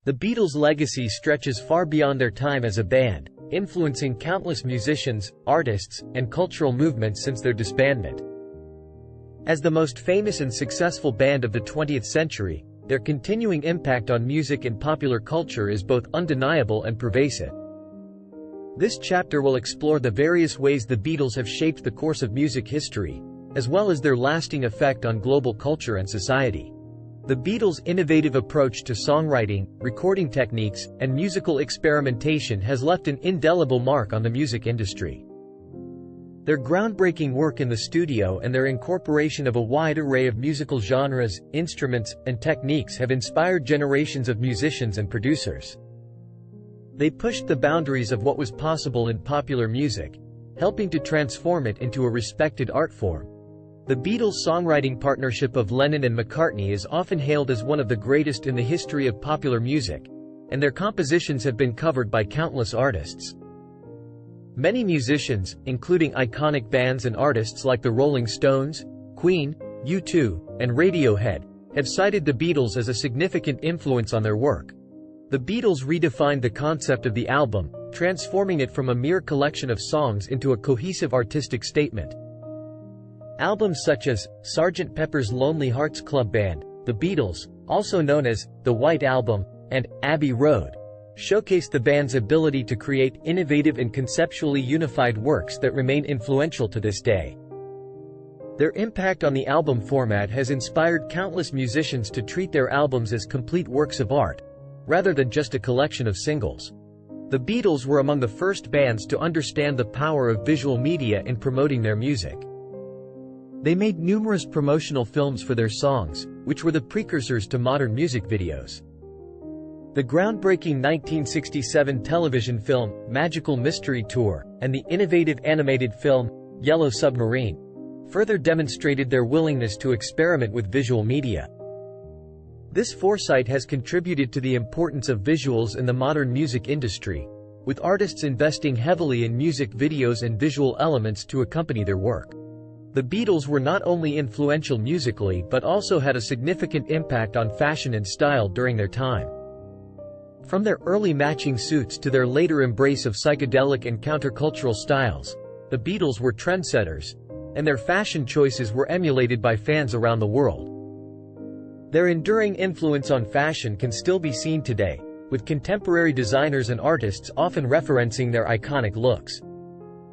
The Beatles' legacy stretches far beyond their time as a band, influencing countless musicians, artists, and cultural movements since their disbandment. As the most famous and successful band of the 20th century, their continuing impact on music and popular culture is both undeniable and pervasive. This chapter will explore the various ways the Beatles have shaped the course of music history, as well as their lasting effect on global culture and society. The Beatles' innovative approach to songwriting, recording techniques, and musical experimentation has left an indelible mark on the music industry. Their groundbreaking work in the studio and their incorporation of a wide array of musical genres, instruments, and techniques have inspired generations of musicians and producers. They pushed the boundaries of what was possible in popular music, helping to transform it into a respected art form. The Beatles' songwriting partnership of Lennon and McCartney is often hailed as one of the greatest in the history of popular music, and their compositions have been covered by countless artists. Many musicians, including iconic bands and artists like the Rolling Stones, Queen, U2, and Radiohead, have cited the Beatles as a significant influence on their work. The Beatles redefined the concept of the album, transforming it from a mere collection of songs into a cohesive artistic statement. Albums such as Sgt. Pepper's Lonely Hearts Club Band, The Beatles, also known as The White Album, and Abbey Road, showcased the band's ability to create innovative and conceptually unified works that remain influential to this day. Their impact on the album format has inspired countless musicians to treat their albums as complete works of art, rather than just a collection of singles. The Beatles were among the first bands to understand the power of visual media in promoting their music. They made numerous promotional films for their songs, which were the precursors to modern music videos. The groundbreaking 1967 television film, Magical Mystery Tour, and the innovative animated film, Yellow Submarine, further demonstrated their willingness to experiment with visual media. This foresight has contributed to the importance of visuals in the modern music industry, with artists investing heavily in music videos and visual elements to accompany their work. The Beatles were not only influential musically but also had a significant impact on fashion and style during their time. From their early matching suits to their later embrace of psychedelic and countercultural styles, the Beatles were trendsetters, and their fashion choices were emulated by fans around the world. Their enduring influence on fashion can still be seen today, with contemporary designers and artists often referencing their iconic looks.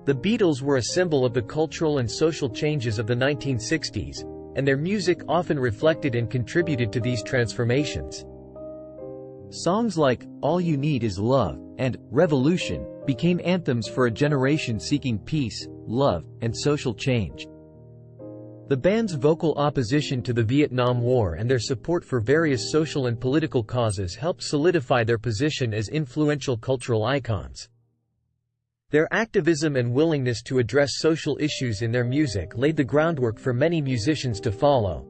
The Beatles were a symbol of the cultural and social changes of the 1960s, and their music often reflected and contributed to these transformations. Songs like All You Need Is Love and Revolution became anthems for a generation seeking peace, love, and social change. The band's vocal opposition to the Vietnam War and their support for various social and political causes helped solidify their position as influential cultural icons. Their activism and willingness to address social issues in their music laid the groundwork for many musicians to follow,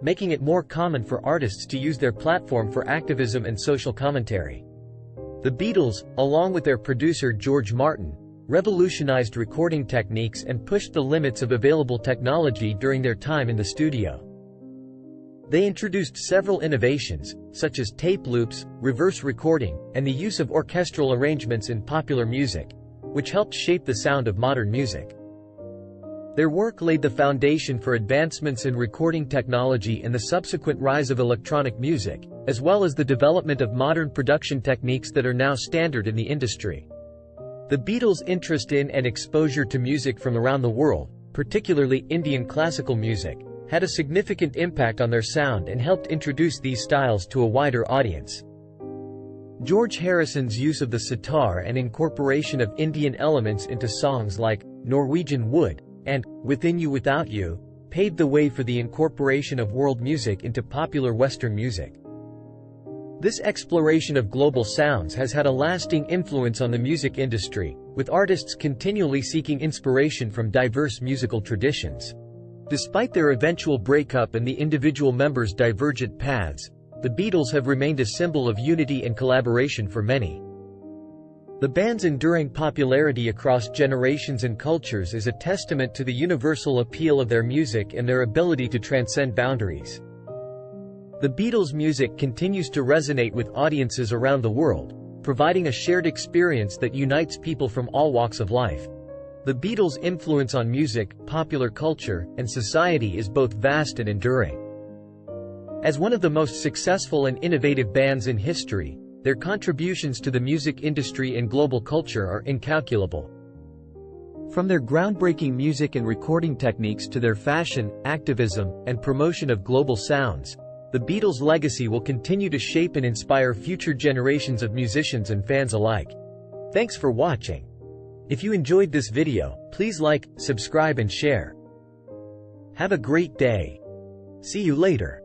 making it more common for artists to use their platform for activism and social commentary. The Beatles, along with their producer George Martin, revolutionized recording techniques and pushed the limits of available technology during their time in the studio. They introduced several innovations, such as tape loops, reverse recording, and the use of orchestral arrangements in popular music, which helped shape the sound of modern music. Their work laid the foundation for advancements in recording technology and the subsequent rise of electronic music, as well as the development of modern production techniques that are now standard in the industry. The Beatles' interest in and exposure to music from around the world, particularly Indian classical music, had a significant impact on their sound and helped introduce these styles to a wider audience. George Harrison's use of the sitar and incorporation of Indian elements into songs like Norwegian Wood and Within You Without You paved the way for the incorporation of world music into popular Western music. This exploration of global sounds has had a lasting influence on the music industry, with artists continually seeking inspiration from diverse musical traditions. Despite their eventual breakup and the individual members' divergent paths, the Beatles have remained a symbol of unity and collaboration for many. The band's enduring popularity across generations and cultures is a testament to the universal appeal of their music and their ability to transcend boundaries. The Beatles' music continues to resonate with audiences around the world, providing a shared experience that unites people from all walks of life. The Beatles' influence on music, popular culture, and society is both vast and enduring. As one of the most successful and innovative bands in history, their contributions to the music industry and global culture are incalculable. From their groundbreaking music and recording techniques to their fashion, activism, and promotion of global sounds, the Beatles' legacy will continue to shape and inspire future generations of musicians and fans alike. Thanks for watching. If you enjoyed this video, please like, subscribe and share. Have a great day. See you later.